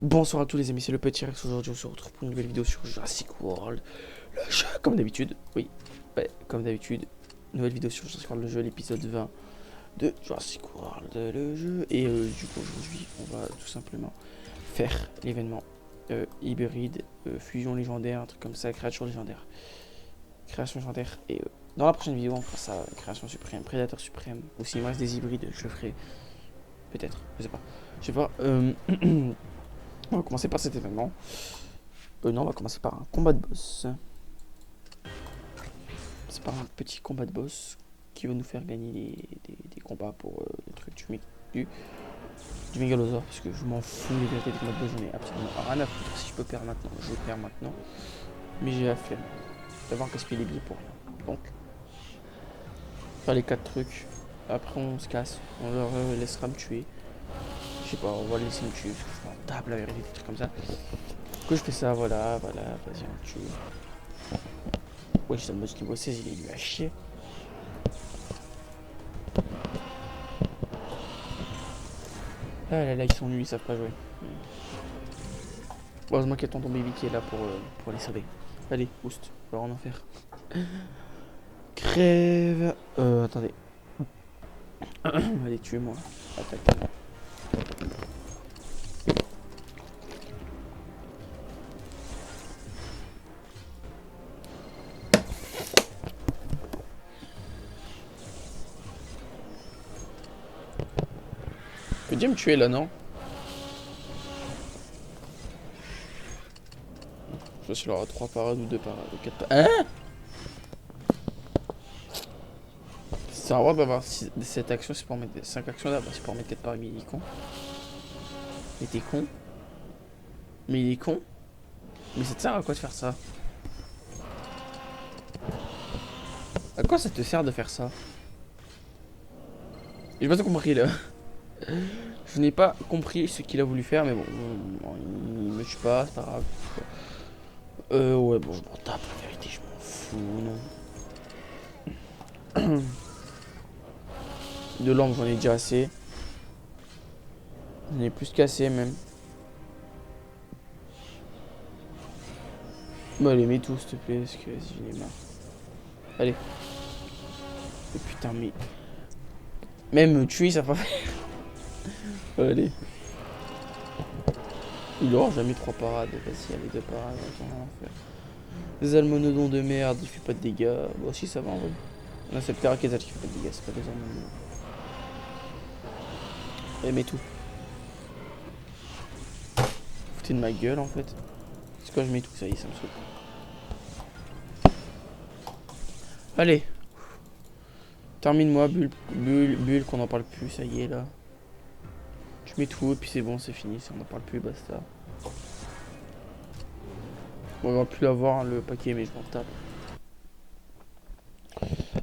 Bonsoir à tous les amis, c'est le petit Rex. Aujourd'hui on se retrouve pour une nouvelle vidéo sur Jurassic World, le jeu, comme d'habitude. Oui, ouais, comme d'habitude, nouvelle vidéo sur Jurassic World, le jeu, l'épisode 20 de Jurassic World, le jeu. Et du coup aujourd'hui on va tout simplement faire l'événement hybride, fusion légendaire, un truc comme ça, créature légendaire. Création légendaire. Et dans la prochaine vidéo on fera ça, création suprême, prédateur suprême. Ou s'il me reste des hybrides, je le ferai peut-être, je sais pas. Je sais pas. On va commencer par cet événement. Non, on va commencer par un combat de boss. C'est par un petit combat de boss qui va nous faire gagner des combats pour le truc du mégalosaure. Parce que je m'en fous des vérités des combats de boss, j'en ai absolument rien à foutre. Si je peux perdre maintenant, je perds maintenant. Mais j'ai la flemme d'avoir gaspillé les billets pour rien. Donc, faire les 4 trucs. Après, on se casse. On leur laissera me tuer. Je sais pas, on va les laisser me tuer parce que je m'en tape la vérité, des trucs comme ça. Que je fais ça, voilà, vas-y, on tue. Ouais, j'ai le mode niveau 16, il est lui à chier. Ah là là, ils sont nuls, ils savent pas jouer. Heureusement qu'il y a tonton baby qui est là pour les sauver. Allez, boost, on va en enfer. Crève. Attendez. Allez, tuez-moi. Attaque. Tu peux déjà me tuer là, non? Je sais pas s'il aura 3 parades ou 2 parades ou 4 parades. Hein? C'est un droit d'avoir 7 actions, c'est pour en mettre 5 actions d'abord, c'est pour en mettre 4 parades, mais il est con. Mais t'es con. Mais il est con. Mais ça te sert à quoi de faire ça? À quoi ça te sert de faire ça? J'ai pas tout compris là. Je n'ai pas compris ce qu'il a voulu faire, mais bon, il me tue pas, c'est pas grave. Ouais, bon, je m'en tape, la vérité, je m'en fous, non. De lampes, j'en ai déjà assez. J'en ai plus qu'assez, même. Bon, allez, mets tout, s'il te plaît, parce que vas-y, j'en ai marre. Allez. Oh, putain, mais... Même me tuer, ça va pas faire. Allez. Il aura jamais 3 parades. Vas-y, allez, 2 parades, attends, on va en faire. Des almonodons de merde, il fait pas de dégâts. Bon, si, ça va en vrai. Non, c'est le Pterakésal qui fait pas de dégâts, c'est pas des almonodons. Allez, mets tout. Foutez de ma gueule, en fait. C'est quand je mets tout, ça y est, ça me saoule. Allez. Termine-moi, bulle, qu'on en parle plus, ça y est, là. Je mets tout, et puis c'est bon, c'est fini, on n'en parle plus, basta. Bon, on va plus l'avoir, hein, le paquet, mais je m'en tape.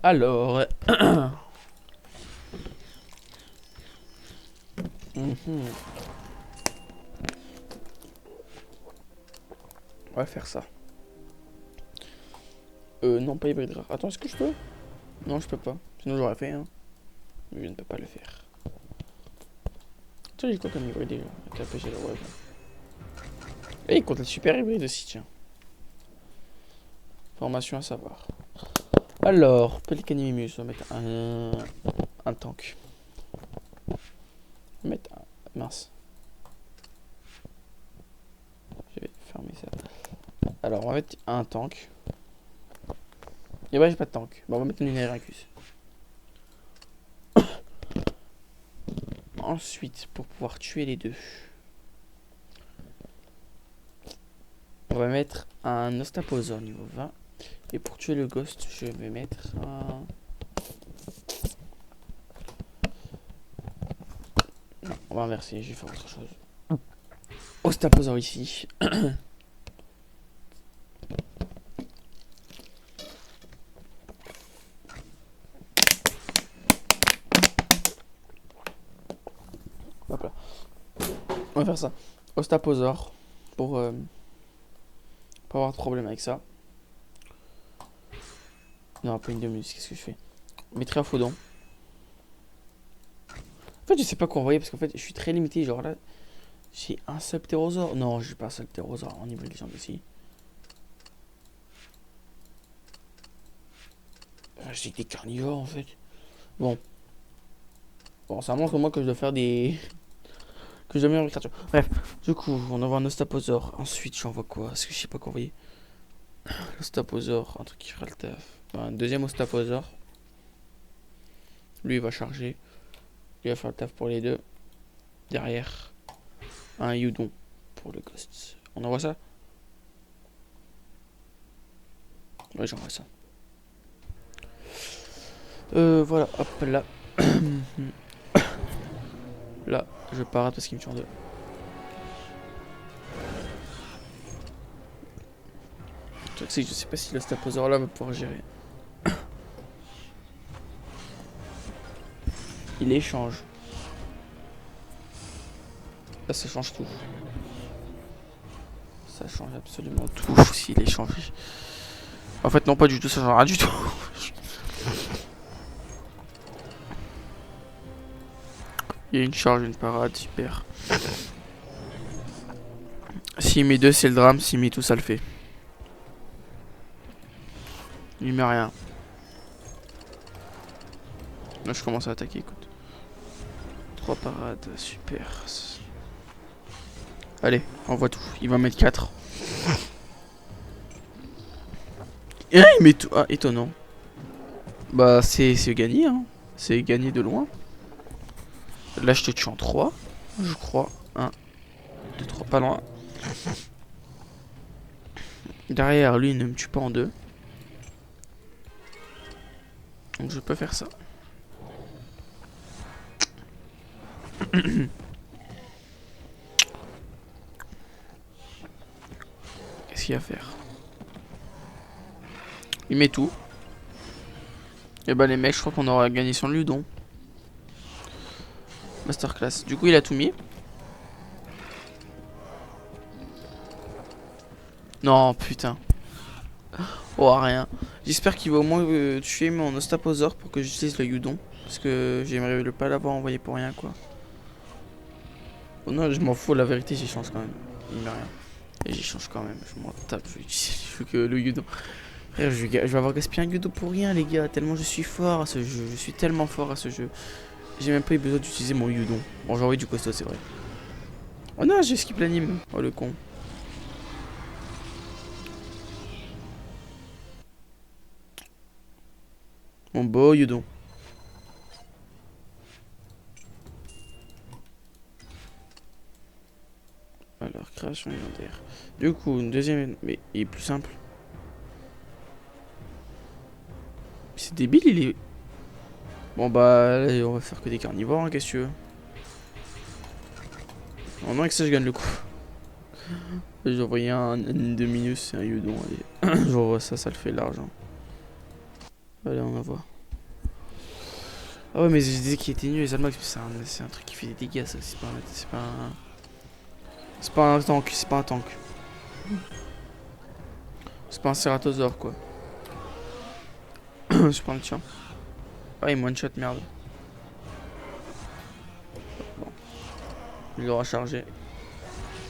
Alors... On va faire ça. Non, pas hybride rare. Attends, est-ce que je peux? Non, je peux pas. Sinon, j'aurais fait, hein. Mais je ne peux pas le faire. Tiens, j'ai quoi comme hybride déjà? Avec la pêche et le web. Et il compte le super hybride aussi, tiens. Formation à savoir. Alors, Pelicanimus, on va mettre un tank. On va mettre un... Mince. Je vais fermer ça. Alors, on va mettre un tank. Et ouais, j'ai pas de tank. Bon, on va mettre une Eracus. Ensuite, pour pouvoir tuer les deux, on va mettre un Ostaposaure niveau 20. Et pour tuer le Ghost, je vais mettre un... Non, on va inverser, je vais faire autre chose. Ostaposaure ici. Hop là. On va faire ça. Ostaposaure. Pour pas avoir de problème avec ça. Non, pas une demi, qu'est-ce que je fais? Métréophodon. En fait, je sais pas quoi envoyer parce qu'en fait, je suis très limité. Genre là, J'ai un septérosaure. Non, j'ai pas un septérosaure en niveau légende aussi. J'ai des carnivores en fait. Bon. Bon, ça montre moi que je dois faire des. Que je dois améliorer les créatures. Bref, du coup, on envoie un ostaposaure. Ensuite, j'envoie quoi? Parce que je sais pas quoi envoyer. L'ostaposaure, un truc qui fera le taf. Un deuxième ostaposaure. Lui, il va charger. Il va faire le taf pour les deux. Derrière, un Yudon pour le ghost. On envoie ça? Ouais, j'envoie ça. Voilà, hop là. Là, je parade parce qu'il me tue en deux. Le truc, c'est que je sais pas si l'ostaposaure là va pouvoir gérer. Il échange. Là, ça change tout. Ça change absolument tout s'il échange. En fait, non, pas du tout, ça change rien du tout. Il y a une charge, une parade, super. S'il met deux, c'est le drame. S'il met tout, ça le fait. Il met rien. Là, je commence à attaquer, écoute. 3 parades, super. Allez, on voit tout. Il va mettre 4. Et il met tout. Ah, étonnant. Bah, c'est gagné, hein. C'est gagné de loin. Là, je te tue en 3, je crois. 1, 2, 3, pas loin. Derrière, lui, il ne me tue pas en 2. Donc, je peux faire ça. Qu'est-ce qu'il y a à faire? Il met tout. Et bah, les mecs, je crois qu'on aura gagné sans Ludon. Masterclass. Du coup, il a tout mis. Non, putain. Oh, rien. J'espère qu'il va au moins tuer mon ostaposaure pour que j'utilise le Yudon. Parce que j'aimerais ne pas l'avoir envoyé pour rien, quoi. Oh non, je m'en fous, la vérité, j'y change quand même. Il met rien. Et j'y change quand même, je m'en tape. Je veux que le Yudon. Frère, je vais avoir gaspillé un Yudon pour rien, les gars. Tellement je suis fort à ce jeu. Je suis tellement fort à ce jeu. J'ai même pas eu besoin d'utiliser mon Yudon. Bon, j'ai envoyé du costaud, c'est vrai. Oh non, j'ai skip l'anime. Oh le con. Mon beau Yudon. Alors, création légendaire. Du coup, une deuxième. Mais il est plus simple. C'est débile, il est. Bon, bah, là, on va faire que des carnivores, hein, qu'est-ce que tu veux. En moins que ça, je gagne le coup. J'ai envoyé un Dominus et un Yudon. Allez, j'envoie ça, ça le fait l'argent. Allez, on envoie. Ah ouais, mais je disais qu'il était nul, les Almax, c'est un truc qui fait des dégâts, ça. C'est pas un tank, c'est pas un tank. C'est pas un Ceratosaure, quoi. Je prends le tien. Ah, il me one-shot, merde. Bon. Il aura chargé.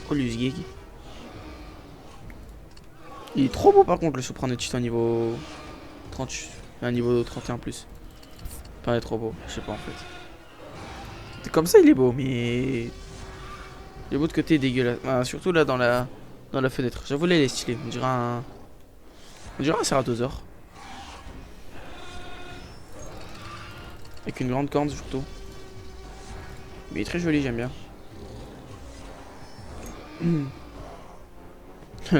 Oh, Lusgig. Il est trop beau, par contre, le Soprano Titan niveau 30. Un niveau 31 plus. Enfin, il est trop beau, je sais pas en fait. Comme ça, il est beau, mais. Le bout de côté est dégueulasse. Ah, surtout là dans la fenêtre. J'avoue, là, il est stylé. On dirait un Ceratosaure. Avec une grande corne surtout. Mais il est très joli, j'aime bien.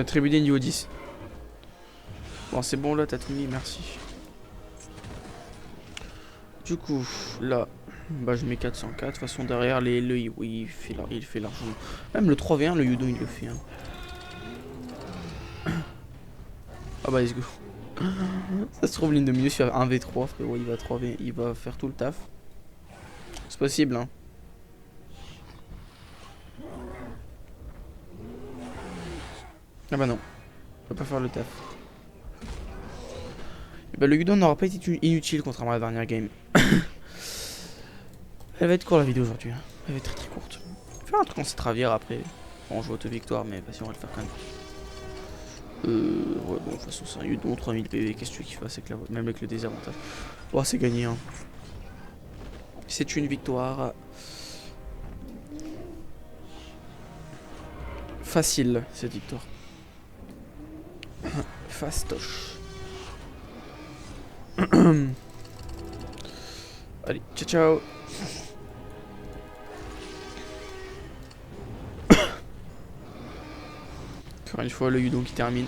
Tribudé niveau 10. Bon, c'est bon là, t'as tout mis, merci. Du coup, là, bah je mets 404. De toute façon, derrière, oui, il fait largement. Même le 3v1, le Yudon, il le fait. Hein. Ah bah, let's go. Ça se trouve, l'une de milieu sur 1v3, frérot, il va 3v, il va faire tout le taf. C'est possible, hein. Ah bah non, il va pas faire le taf. Et bah le Yudon n'aura pas été inutile contrairement à la dernière game. Elle va être courte la vidéo aujourd'hui, hein. Elle va être très très courte. Faire un truc en Citravière après. On joue auto-victoire, mais vas-y, on va le faire quand même. Ouais, bon, de toute façon, c'est un Udon, 3000 PV. Qu'est-ce que tu veux qu'il fasse avec même avec le désavantage? Oh, c'est gagné, hein. C'est une victoire. Facile, cette victoire. Fastoche. Allez, ciao ciao. Encore une fois, le Udon qui termine.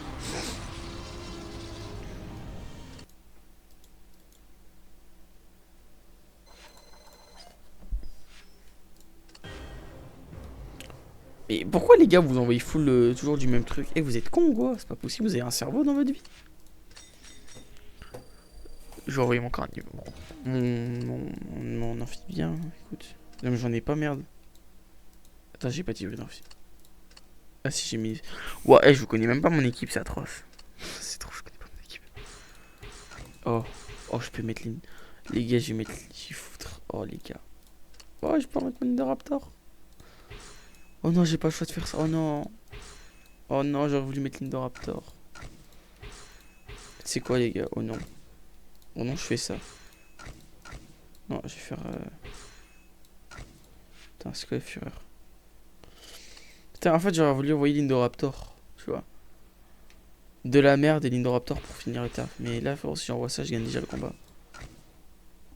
Et pourquoi les gars vous envoyez full toujours du même truc? Et vous êtes con ou quoi? C'est pas possible, vous avez un cerveau dans votre vie. Je vais envoyer mon crâne. Mon amphibien, écoute. Non mais j'en ai pas, merde. Attends, j'ai pas tiré d'amphi. Ah si, j'ai mis... Ouais, je vous connais même pas mon équipe, c'est atroce. C'est trop, je connais pas mon équipe. Oh, oh, je peux mettre les gars, je vais mettre... Je vais foutre... Oh les gars. Oh, je peux mettre mon Indoraptor. Oh non, j'ai pas le choix de faire ça. Oh non. Oh non, j'aurais voulu mettre l'Indoraptor. C'est quoi les gars? Oh non. Oh non, je fais ça. Non, je vais faire... Putain, c'est quoi la fureur? Putain, en fait, j'aurais voulu envoyer l'Indoraptor. Tu vois. De la merde et l'Indoraptor pour finir le taf. Mais là, si j'envoie ça, je gagne déjà le combat.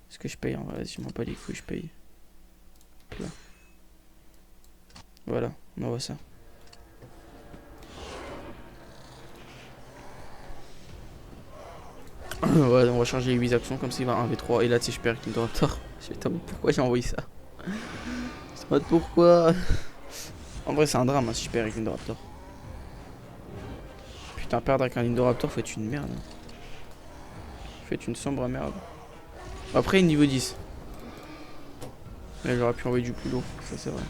Est-ce que je paye? Vas-y, je m'en bats les couilles, je paye. Là. Voilà, on envoie ça. Ouais, on va changer les 8 actions comme ça il va 1v3 et là tu sais je perds avec l'Indoraptor. Je vais pourquoi j'ai envoyé ça? Je sais pas pourquoi. En vrai c'est un drame hein, si je perds avec l'Indoraptor. Putain, perdre avec un Indoraptor faut être une merde. Faut être une sombre merde. Après niveau 10. Là j'aurais pu envoyer du plus lourd, ça c'est vrai.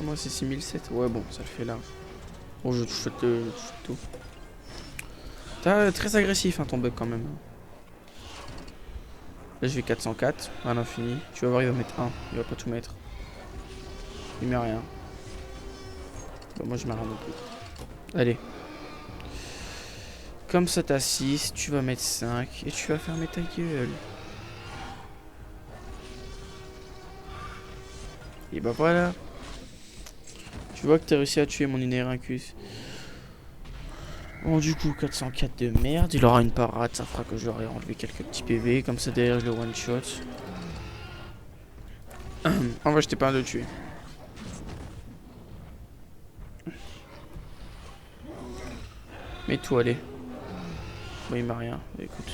Moi c'est 6007, ouais bon ça le fait large. Bon je touche tout. T'es très agressif hein, ton bug quand même. Là je vais 404 à l'infini. Tu vas voir il va mettre 1, il va pas tout mettre. Il met rien. Bah, moi je mets rien non plus. Allez. Comme ça t'as 6, tu vas mettre 5 et tu vas fermer ta gueule. Et bah voilà. Tu vois que t'as réussi à tuer mon Inerincus. Bon du coup 404 de merde, il aura une parade, ça fera que je leur ai enlevé quelques petits PV, comme ça derrière je le one shot. En vrai j'étais pas un de le tuer. Mais tout allez. Bon il m'a rien, écoute.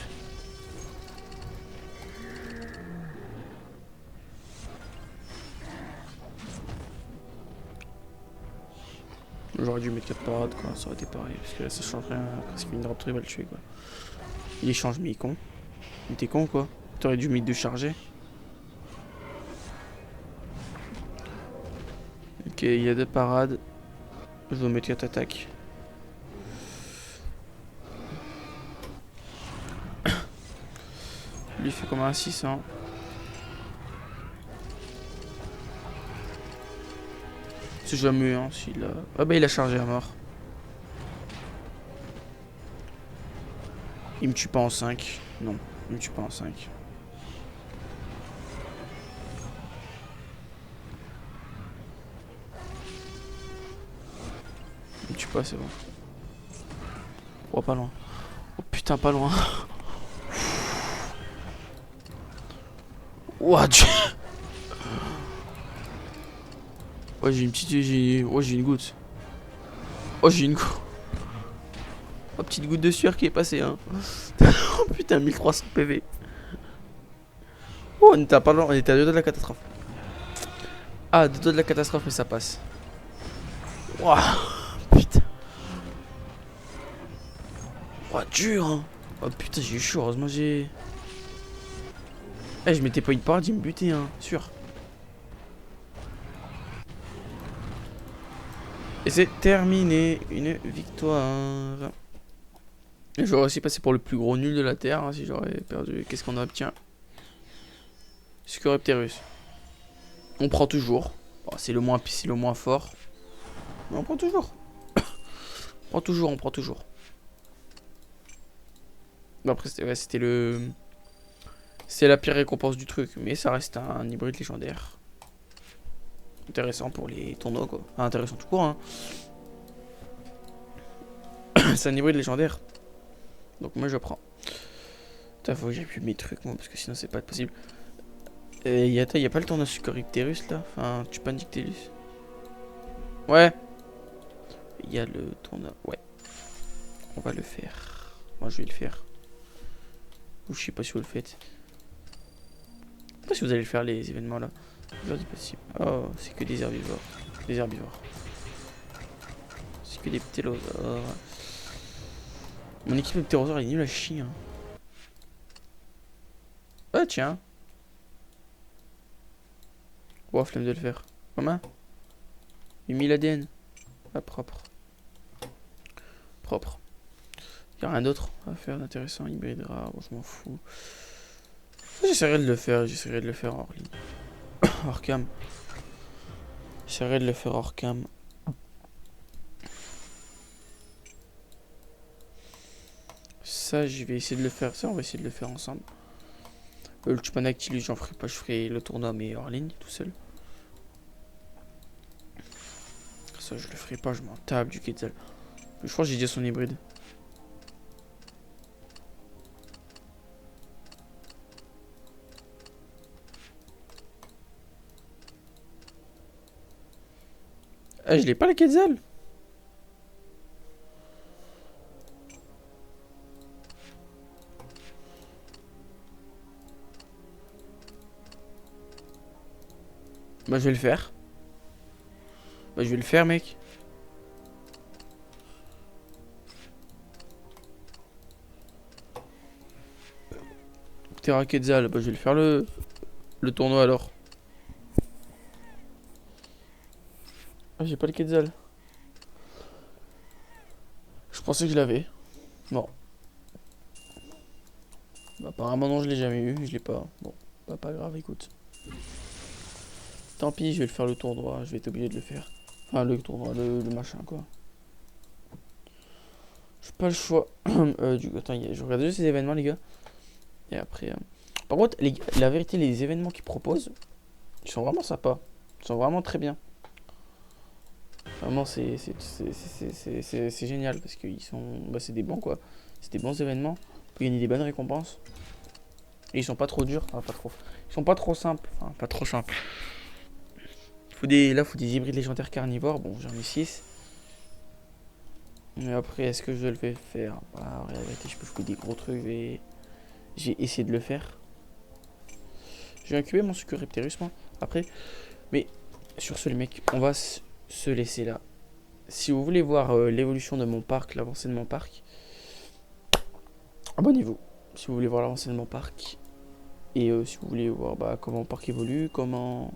J'aurais dû mettre 4 parades quoi, ça aurait été pareil, parce que là ça change rien, parce qu'il Raptor il va le tuer quoi. Il échange mais il est con. Il était con quoi. T'aurais dû mettre de charger. Ok, il y a 2 parades. Je vais mettre 4 attaques. Lui il fait comme un 600. C'est jamais hein s'il a... Ah bah il a chargé à mort. Il me tue pas en 5. Non, il me tue pas en 5. Il me tue pas, c'est bon. Oh pas loin. Oh putain pas loin. What? Ouais j'ai une petite... Oh j'ai une goutte. Oh j'ai une goutte. Oh petite goutte de sueur qui est passée hein. Oh putain 1300 PV. Oh on était pas loin, on était à 2 doigts de la catastrophe. Ah 2 doigts de la catastrophe mais ça passe. Ouah putain. Ouah dur hein. Oh putain j'ai eu chaud, heureusement j'ai... Eh je m'étais pas une parade, il me butait hein, sûr. Et c'est terminé, une victoire. Et j'aurais aussi passé pour le plus gros nul de la Terre hein, si j'aurais perdu. Qu'est-ce qu'on obtient? Scorepterus. On prend toujours. Bon, c'est le moins fort. Mais on prend toujours. On prend toujours. Bon, après, c'était le... C'est la pire récompense du truc. Mais ça reste un hybride légendaire. Intéressant pour les tournois, quoi. Enfin, intéressant tout court, hein. C'est un hybride légendaire. Donc moi, je prends. Putain, faut que j'appuie mes trucs, moi, parce que sinon, c'est pas possible. Et y a pas le tournoi Scoripterus, là? Enfin, tu pas Nictelus? Ouais. Il y a le tournoi. Ouais. On va le faire. Moi, je vais le faire. Ou je sais pas si vous le faites. Je sais pas si vous allez le faire, les événements, là. C'est possible. Oh, c'est que des herbivores. Des herbivores. C'est que des ptérosaures. Mon équipe de ptérosaures est nulle à chier. Hein. Ah, tiens. Oh, flemme de le faire. Comment 8000 ADN. Ah, propre. Propre. Y'a rien d'autre à faire d'intéressant. Hybride rare, bon, je m'en fous. J'essaierai de le faire hors ligne. Hors cam. J'essaierai de le faire hors cam. Ça, je vais essayer de le faire. Ça, on va essayer de le faire ensemble. Le Chupanactylus, j'en ferai pas. Je ferai le tournoi, mais hors ligne, tout seul. Ça, je le ferai pas. Je m'en tape du Quetzal. Je crois que j'ai déjà son hybride. Ah, je l'ai pas, le Quetzal. Bah, je vais le faire. Bah, je vais le faire, mec. Terra Quetzal. Bah, je vais le faire le tournoi alors. Ah, j'ai pas le Quetzal. Je pensais que je l'avais. Non. Bah, apparemment, non, je l'ai jamais eu. Je l'ai pas. Bon, bah, pas grave, écoute. Tant pis, je vais le faire le tournoi. Je vais être obligé de le faire. Enfin, le tournoi, le machin, quoi. J'ai pas le choix. Attends, je regarde juste ces événements, les gars. Et après. Par contre, la vérité, les événements qu'ils proposent, ils sont vraiment sympas. Ils sont vraiment très bien. Vraiment, c'est génial parce qu'ils sont. Bah, c'est des bons, quoi. C'est des bons événements. On peut gagner des bonnes récompenses. Et ils sont pas trop durs. Enfin, pas trop. Ils sont pas trop simples. Enfin, pas trop simples. Là, faut des hybrides légendaires carnivores. Bon, j'en ai 6. Mais après, est-ce que je le vais faire? Bah, en réalité, je peux faire des gros trucs et j'ai essayé de le faire. J'ai incubé mon Scoripterus, moi. Après, mais sur ce, les mecs, on va se laisser là. Si vous voulez voir l'évolution de mon parc, l'avancée de mon parc, abonnez-vous. Si vous voulez voir l'avancée de mon parc. Et si vous voulez voir comment mon parc évolue, comment...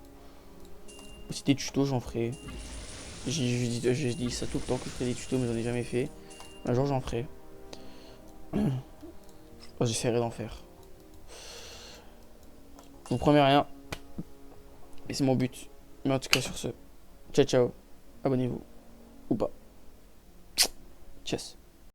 Si des tutos, j'en ferai. Je dis ça tout le temps que je ferai des tutos, mais j'en ai jamais fait. Un jour, j'en ferai. J'essaierai d'en faire. Je vous promets rien. Et c'est mon but. Mais en tout cas, sur ce, ciao ciao. Abonnez-vous. Ou pas. Tchuss.